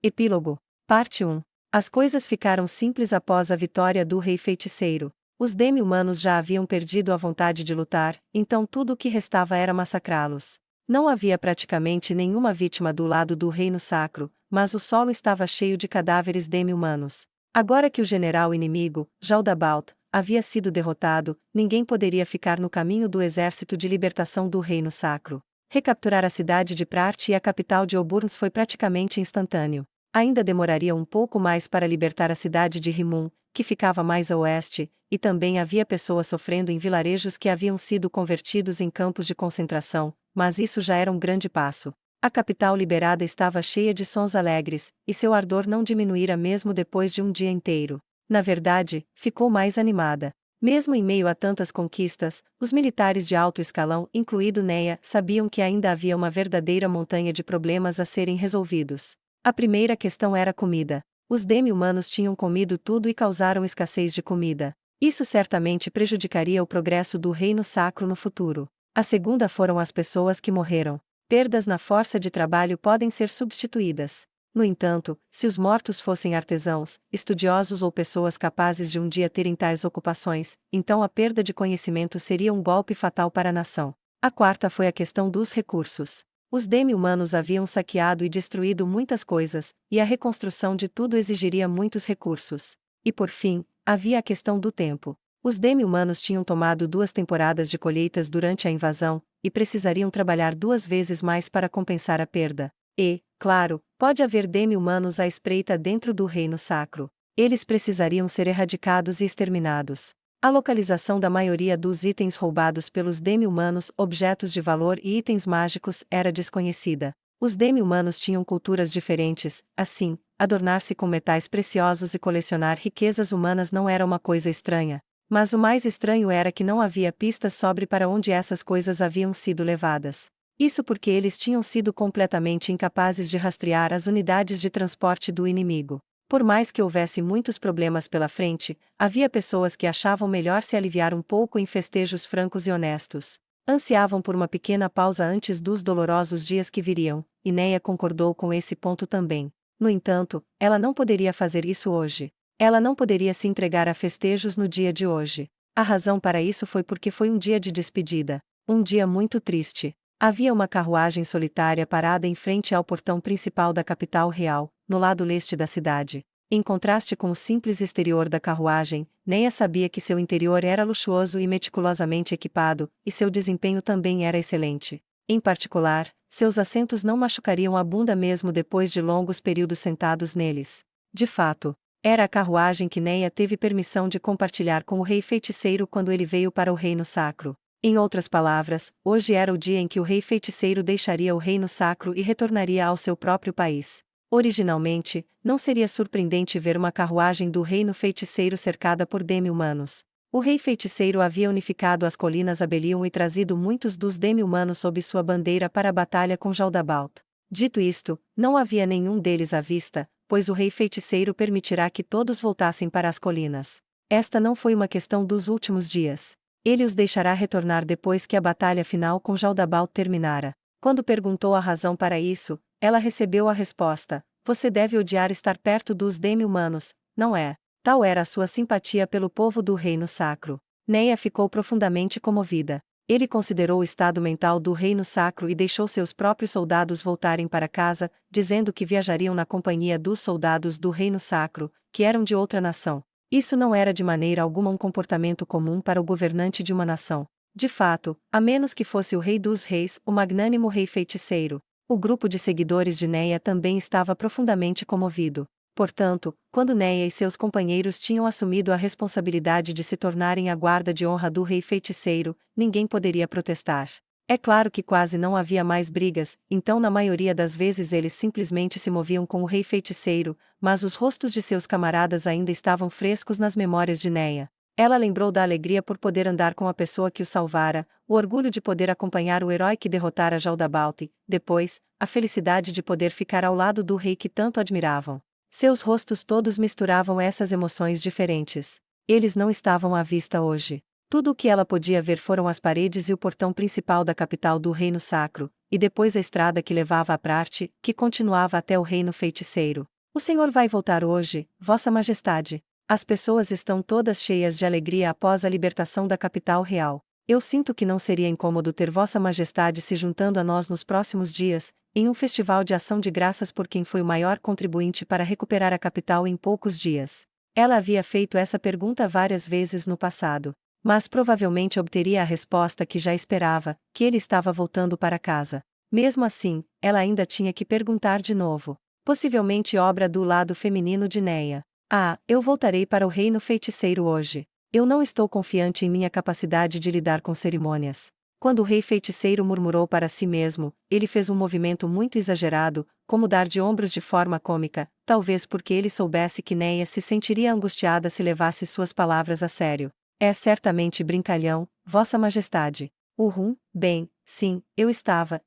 Epílogo. Parte 1. As coisas ficaram simples após a vitória do Rei Feiticeiro. Os demi-humanos já haviam perdido a vontade de lutar, então tudo o que restava era massacrá-los. Não havia praticamente nenhuma vítima do lado do Reino Sacro, mas o solo estava cheio de cadáveres demi-humanos. Agora que o general inimigo, Jaldabaoth, havia sido derrotado, ninguém poderia ficar no caminho do exército de libertação do Reino Sacro. Recapturar a cidade de Prati e a capital de Oburns foi praticamente instantâneo. Ainda demoraria um pouco mais para libertar a cidade de Rimun, que ficava mais a oeste, e também havia pessoas sofrendo em vilarejos que haviam sido convertidos em campos de concentração, mas isso já era um grande passo. A capital liberada estava cheia de sons alegres, e seu ardor não diminuíra mesmo depois de um dia inteiro. Na verdade, ficou mais animada. Mesmo em meio a tantas conquistas, os militares de alto escalão, incluído Neia, sabiam que ainda havia uma verdadeira montanha de problemas a serem resolvidos. A primeira questão era comida. Os demi-humanos tinham comido tudo e causaram escassez de comida. Isso certamente prejudicaria o progresso do Reino Sacro no futuro. A segunda foram as pessoas que morreram. Perdas na força de trabalho podem ser substituídas. No entanto, se os mortos fossem artesãos, estudiosos ou pessoas capazes de um dia terem tais ocupações, então a perda de conhecimento seria um golpe fatal para a nação. A quarta foi a questão dos recursos. Os demi-humanos haviam saqueado e destruído muitas coisas, e a reconstrução de tudo exigiria muitos recursos. E por fim, havia a questão do tempo. Os demi-humanos tinham tomado 2 temporadas de colheitas durante a invasão, e precisariam trabalhar 2 vezes mais para compensar a perda. E, claro, pode haver demi-humanos à espreita dentro do Reino Sacro. Eles precisariam ser erradicados e exterminados. A localização da maioria dos itens roubados pelos demi-humanos, objetos de valor e itens mágicos, era desconhecida. Os demi-humanos tinham culturas diferentes, assim, adornar-se com metais preciosos e colecionar riquezas humanas não era uma coisa estranha. Mas o mais estranho era que não havia pistas sobre para onde essas coisas haviam sido levadas. Isso porque eles tinham sido completamente incapazes de rastrear as unidades de transporte do inimigo. Por mais que houvesse muitos problemas pela frente, havia pessoas que achavam melhor se aliviar um pouco em festejos francos e honestos. Ansiavam por uma pequena pausa antes dos dolorosos dias que viriam, e Neia concordou com esse ponto também. No entanto, ela não poderia fazer isso hoje. Ela não poderia se entregar a festejos no dia de hoje. A razão para isso foi porque foi um dia de despedida. Um dia muito triste. Havia uma carruagem solitária parada em frente ao portão principal da capital real, no lado leste da cidade. Em contraste com o simples exterior da carruagem, Neia sabia que seu interior era luxuoso e meticulosamente equipado, e seu desempenho também era excelente. Em particular, seus assentos não machucariam a bunda mesmo depois de longos períodos sentados neles. De fato, era a carruagem que Neia teve permissão de compartilhar com o Rei Feiticeiro quando ele veio para o Reino Sacro. Em outras palavras, hoje era o dia em que o Rei Feiticeiro deixaria o Reino Sacro e retornaria ao seu próprio país. Originalmente, não seria surpreendente ver uma carruagem do Reino Feiticeiro cercada por demi-humanos. O Rei Feiticeiro havia unificado as colinas Abelion e trazido muitos dos demi-humanos sob sua bandeira para a batalha com Jaldabaoth. Dito isto, não havia nenhum deles à vista, pois o Rei Feiticeiro permitirá que todos voltassem para as colinas. Esta não foi uma questão dos últimos dias. Ele os deixará retornar depois que a batalha final com Jaldabaoth terminara. Quando perguntou a razão para isso, ela recebeu a resposta: você deve odiar estar perto dos demi-humanos, não é? Tal era a sua simpatia pelo povo do Reino Sacro. Neia ficou profundamente comovida. Ele considerou o estado mental do Reino Sacro e deixou seus próprios soldados voltarem para casa, dizendo que viajariam na companhia dos soldados do Reino Sacro, que eram de outra nação. Isso não era de maneira alguma um comportamento comum para o governante de uma nação. De fato, a menos que fosse o Rei dos Reis, o magnânimo Rei Feiticeiro. O grupo de seguidores de Neia também estava profundamente comovido. Portanto, quando Neia e seus companheiros tinham assumido a responsabilidade de se tornarem a guarda de honra do Rei Feiticeiro, ninguém poderia protestar. É claro que quase não havia mais brigas, então na maioria das vezes eles simplesmente se moviam com o Rei Feiticeiro, mas os rostos de seus camaradas ainda estavam frescos nas memórias de Neia. Ela lembrou da alegria por poder andar com a pessoa que o salvara, o orgulho de poder acompanhar o herói que derrotara Jaldabaoth, depois, a felicidade de poder ficar ao lado do rei que tanto admiravam. Seus rostos todos misturavam essas emoções diferentes. Eles não estavam à vista hoje. Tudo o que ela podia ver foram as paredes e o portão principal da capital do Reino Sacro, e depois a estrada que levava a Prati, que continuava até o Reino Feiticeiro. O Senhor vai voltar hoje, Vossa Majestade. As pessoas estão todas cheias de alegria após a libertação da capital real. Eu sinto que não seria incômodo ter Vossa Majestade se juntando a nós nos próximos dias, em um festival de ação de graças por quem foi o maior contribuinte para recuperar a capital em poucos dias. Ela havia feito essa pergunta várias vezes no passado, mas provavelmente obteria a resposta que já esperava, que ele estava voltando para casa. Mesmo assim, ela ainda tinha que perguntar de novo. Possivelmente obra do lado feminino de Neia. Ah, eu voltarei para o reino feiticeiro hoje. Eu não estou confiante em minha capacidade de lidar com cerimônias. Quando o rei feiticeiro murmurou para si mesmo, ele fez um movimento muito exagerado, como dar de ombros de forma cômica, talvez porque ele soubesse que Neia se sentiria angustiada se levasse suas palavras a sério. É certamente brincalhão, Vossa Majestade. Bem, sim, eu estava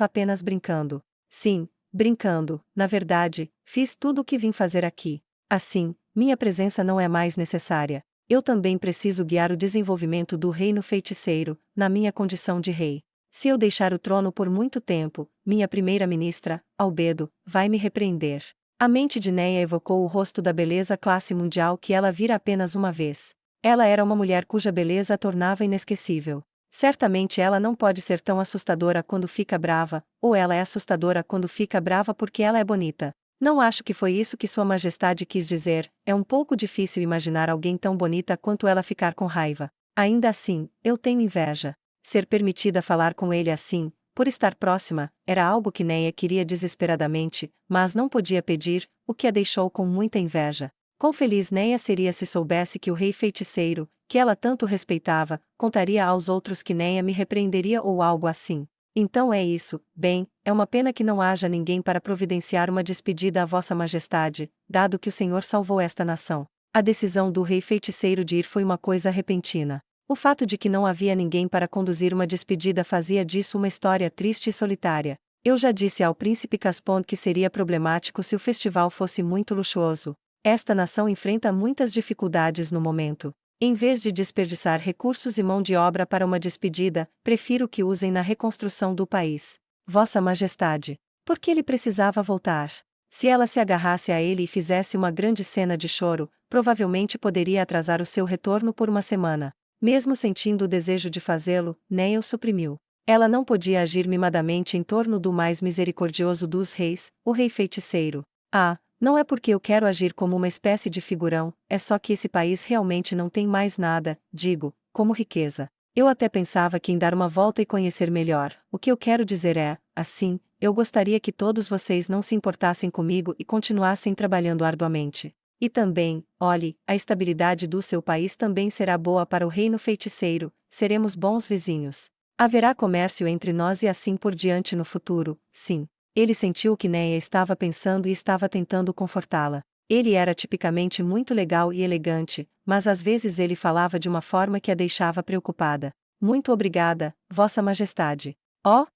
apenas brincando. Sim, brincando, na verdade, fiz tudo o que vim fazer aqui. Assim, minha presença não é mais necessária. Eu também preciso guiar o desenvolvimento do reino feiticeiro, na minha condição de rei. Se eu deixar o trono por muito tempo, minha primeira-ministra, Albedo, vai me repreender. A mente de Neia evocou o rosto da beleza classe mundial que ela vira apenas uma vez. Ela era uma mulher cuja beleza a tornava inesquecível. Certamente ela não pode ser tão assustadora quando fica brava, ou ela é assustadora quando fica brava porque ela é bonita. Não acho que foi isso que Sua Majestade quis dizer, é um pouco difícil imaginar alguém tão bonita quanto ela ficar com raiva. Ainda assim, eu tenho inveja. Ser permitida falar com ele assim, por estar próxima, era algo que Neia queria desesperadamente, mas não podia pedir, o que a deixou com muita inveja. Quão feliz Neia seria se soubesse que o rei feiticeiro, que ela tanto respeitava, contaria aos outros que Neia me repreenderia ou algo assim. Então é isso, bem, é uma pena que não haja ninguém para providenciar uma despedida a Vossa Majestade, dado que o Senhor salvou esta nação. A decisão do rei feiticeiro de ir foi uma coisa repentina. O fato de que não havia ninguém para conduzir uma despedida fazia disso uma história triste e solitária. Eu já disse ao príncipe Caspond que seria problemático se o festival fosse muito luxuoso. Esta nação enfrenta muitas dificuldades no momento. Em vez de desperdiçar recursos e mão de obra para uma despedida, prefiro que usem na reconstrução do país. Vossa Majestade. Por que ele precisava voltar? Se ela se agarrasse a ele e fizesse uma grande cena de choro, provavelmente poderia atrasar o seu retorno por uma semana. Mesmo sentindo o desejo de fazê-lo, Neil suprimiu. Ela não podia agir mimadamente em torno do mais misericordioso dos reis, o rei feiticeiro. Ah, não é porque eu quero agir como uma espécie de figurão, é só que esse país realmente não tem mais nada, digo, como riqueza. Eu até pensava que em dar uma volta e conhecer melhor. O que eu quero dizer é, assim, eu gostaria que todos vocês não se importassem comigo e continuassem trabalhando arduamente. E também, olhe, a estabilidade do seu país também será boa para o reino feiticeiro, seremos bons vizinhos. Haverá comércio entre nós e assim por diante no futuro, sim. Ele sentiu o que Neia estava pensando e estava tentando confortá-la. Ele era tipicamente muito legal e elegante, mas às vezes ele falava de uma forma que a deixava preocupada. Muito obrigada, Vossa Majestade. Oh,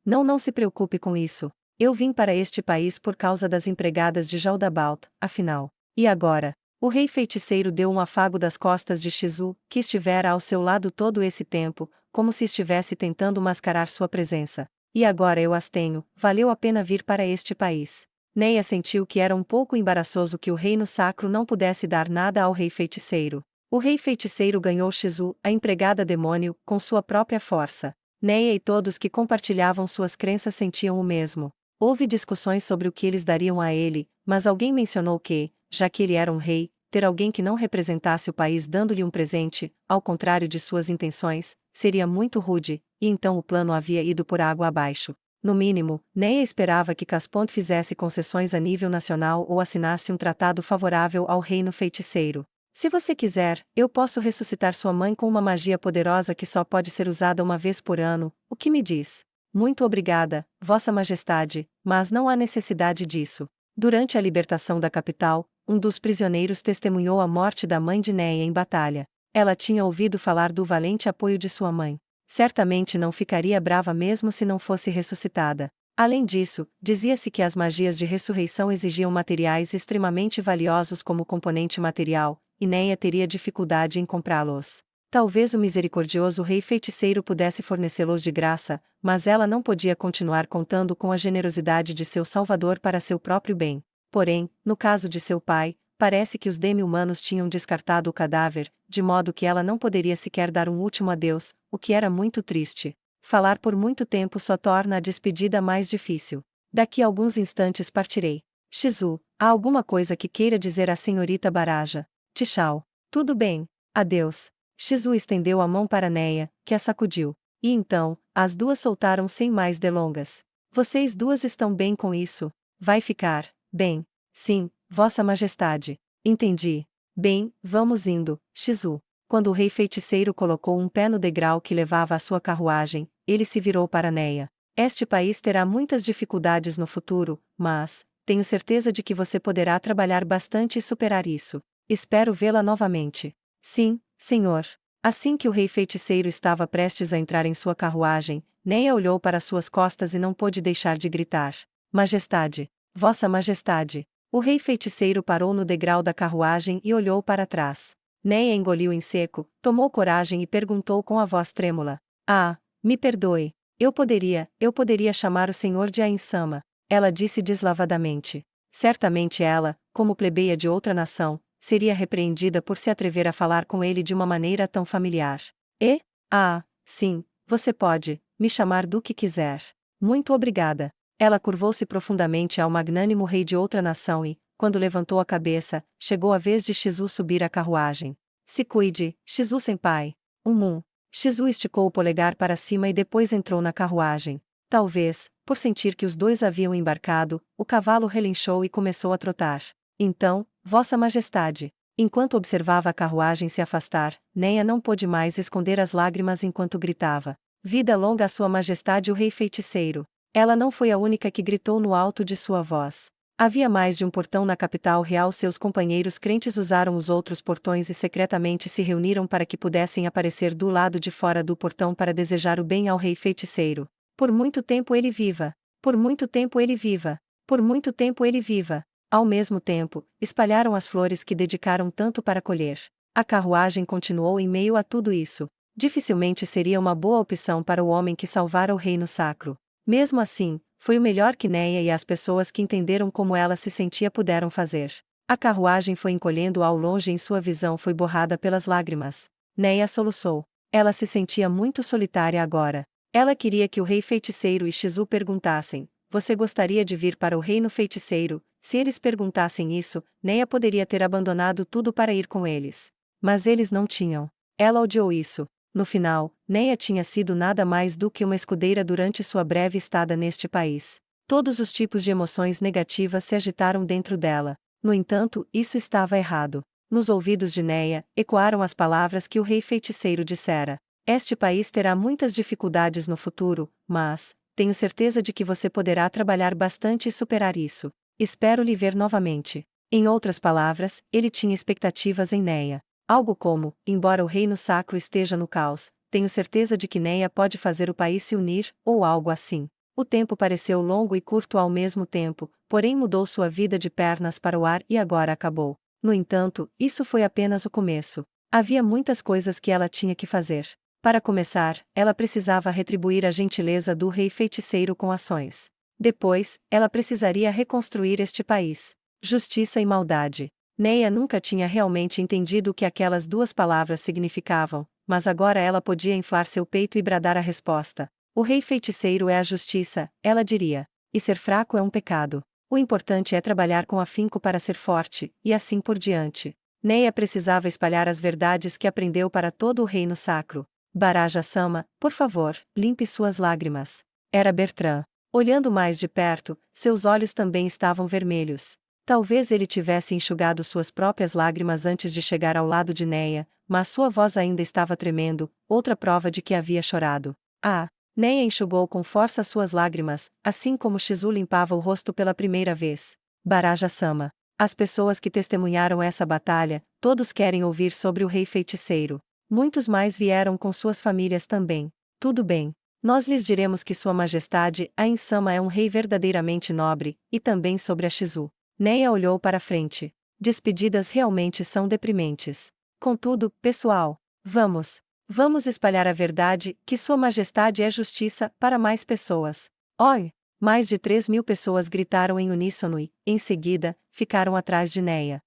não se preocupe com isso. Eu vim para este país por causa das empregadas de Jaldabaoth, afinal. E agora? O rei feiticeiro deu um afago das costas de Shizu, que estivera ao seu lado todo esse tempo, como se estivesse tentando mascarar sua presença. E agora eu as tenho, valeu a pena vir para este país. Neia sentiu que era um pouco embaraçoso que o reino sacro não pudesse dar nada ao rei feiticeiro. O rei feiticeiro ganhou Shizu, a empregada demônio, com sua própria força. Neia e todos que compartilhavam suas crenças sentiam o mesmo. Houve discussões sobre o que eles dariam a ele, mas alguém mencionou que, já que ele era um rei, ter alguém que não representasse o país dando-lhe um presente, ao contrário de suas intenções, seria muito rude, e então o plano havia ido por água abaixo. No mínimo, Neia esperava que Caspond fizesse concessões a nível nacional ou assinasse um tratado favorável ao reino feiticeiro. Se você quiser, eu posso ressuscitar sua mãe com uma magia poderosa que só pode ser usada uma vez por ano, o que me diz? Muito obrigada, Vossa Majestade, mas não há necessidade disso. Durante a libertação da capital, um dos prisioneiros testemunhou a morte da mãe de Neia em batalha. Ela tinha ouvido falar do valente apoio de sua mãe. Certamente não ficaria brava mesmo se não fosse ressuscitada. Além disso, dizia-se que as magias de ressurreição exigiam materiais extremamente valiosos como componente material, e Neia teria dificuldade em comprá-los. Talvez o misericordioso rei feiticeiro pudesse fornecê-los de graça, mas ela não podia continuar contando com a generosidade de seu salvador para seu próprio bem. Porém, no caso de seu pai, parece que os demi-humanos tinham descartado o cadáver, de modo que ela não poderia sequer dar um último adeus, o que era muito triste. Falar por muito tempo só torna a despedida mais difícil. Daqui a alguns instantes partirei. Shizu, há alguma coisa que queira dizer à senhorita Baraja? Tchau. Tudo bem. Adeus. Shizu estendeu a mão para Neia, que a sacudiu. E então, as duas soltaram sem mais delongas. Vocês duas estão bem com isso? Vai ficar, bem. Sim, Vossa Majestade. Entendi. Bem, vamos indo, Shizu. Quando o rei feiticeiro colocou um pé no degrau que levava à sua carruagem, ele se virou para Neia. Este país terá muitas dificuldades no futuro, mas tenho certeza de que você poderá trabalhar bastante e superar isso. Espero vê-la novamente. Sim, senhor. Assim que o rei feiticeiro estava prestes a entrar em sua carruagem, Neia olhou para suas costas e não pôde deixar de gritar. Majestade! Vossa Majestade! O rei feiticeiro parou no degrau da carruagem e olhou para trás. Neia engoliu em seco, tomou coragem e perguntou com a voz trêmula. Ah, me perdoe. Eu poderia chamar o senhor de Ainsama. Ela disse deslavadamente. Certamente ela, como plebeia de outra nação, seria repreendida por se atrever a falar com ele de uma maneira tão familiar. E? Ah, sim, você pode me chamar do que quiser. Muito obrigada. Ela curvou-se profundamente ao magnânimo rei de outra nação e, quando levantou a cabeça, chegou a vez de Shizu subir a carruagem. Se cuide, Shizu-senpai. Shizu esticou o polegar para cima e depois entrou na carruagem. Talvez, por sentir que os dois haviam embarcado, o cavalo relinchou e começou a trotar. Então, Vossa Majestade. Enquanto observava a carruagem se afastar, Neia não pôde mais esconder as lágrimas enquanto gritava. Vida longa a Sua Majestade o Rei Feiticeiro. Ela não foi a única que gritou no alto de sua voz. Havia mais de um portão na capital real. Seus companheiros crentes usaram os outros portões e secretamente se reuniram para que pudessem aparecer do lado de fora do portão para desejar o bem ao Rei Feiticeiro. Por muito tempo ele viva! Por muito tempo ele viva! Por muito tempo ele viva! Ao mesmo tempo, espalharam as flores que dedicaram tanto para colher. A carruagem continuou em meio a tudo isso. Dificilmente seria uma boa opção para o homem que salvara o reino sacro. Mesmo assim, foi o melhor que Neia e as pessoas que entenderam como ela se sentia puderam fazer. A carruagem foi encolhendo ao longe e sua visão foi borrada pelas lágrimas. Neia soluçou. Ela se sentia muito solitária agora. Ela queria que o rei feiticeiro e Shizu perguntassem: você gostaria de vir para o reino feiticeiro? Se eles perguntassem isso, Neia poderia ter abandonado tudo para ir com eles. Mas eles não tinham. Ela odiou isso. No final, Neia tinha sido nada mais do que uma escudeira durante sua breve estada neste país. Todos os tipos de emoções negativas se agitaram dentro dela. No entanto, isso estava errado. Nos ouvidos de Neia, ecoaram as palavras que o rei feiticeiro dissera. Este país terá muitas dificuldades no futuro, mas tenho certeza de que você poderá trabalhar bastante e superar isso. Espero lhe ver novamente. Em outras palavras, ele tinha expectativas em Neia. Algo como, embora o reino sacro esteja no caos, tenho certeza de que Neia pode fazer o país se unir, ou algo assim. O tempo pareceu longo e curto ao mesmo tempo, porém mudou sua vida de pernas para o ar e agora acabou. No entanto, isso foi apenas o começo. Havia muitas coisas que ela tinha que fazer. Para começar, ela precisava retribuir a gentileza do rei feiticeiro com ações. Depois, ela precisaria reconstruir este país. Justiça e maldade. Neia nunca tinha realmente entendido o que aquelas duas palavras significavam, mas agora ela podia inflar seu peito e bradar a resposta. O rei feiticeiro é a justiça, ela diria. E ser fraco é um pecado. O importante é trabalhar com afinco para ser forte, e assim por diante. Neia precisava espalhar as verdades que aprendeu para todo o reino sacro. Baraja-sama, por favor, limpe suas lágrimas. Era Bertrand. Olhando mais de perto, seus olhos também estavam vermelhos. Talvez ele tivesse enxugado suas próprias lágrimas antes de chegar ao lado de Neia, mas sua voz ainda estava tremendo, outra prova de que havia chorado. Ah! Neia enxugou com força suas lágrimas, assim como Shizu limpava o rosto pela primeira vez. Baraja-sama. As pessoas que testemunharam essa batalha, todos querem ouvir sobre o rei feiticeiro. Muitos mais vieram com suas famílias também. Tudo bem. Nós lhes diremos que Sua Majestade, a Insama é um rei verdadeiramente nobre, e também sobre a Shizu. Neia olhou para frente. Despedidas realmente são deprimentes. Contudo, pessoal, vamos espalhar a verdade, que Sua Majestade é justiça, para mais pessoas. Oi! Mais de 3.000 pessoas gritaram em uníssono e, em seguida, ficaram atrás de Neia.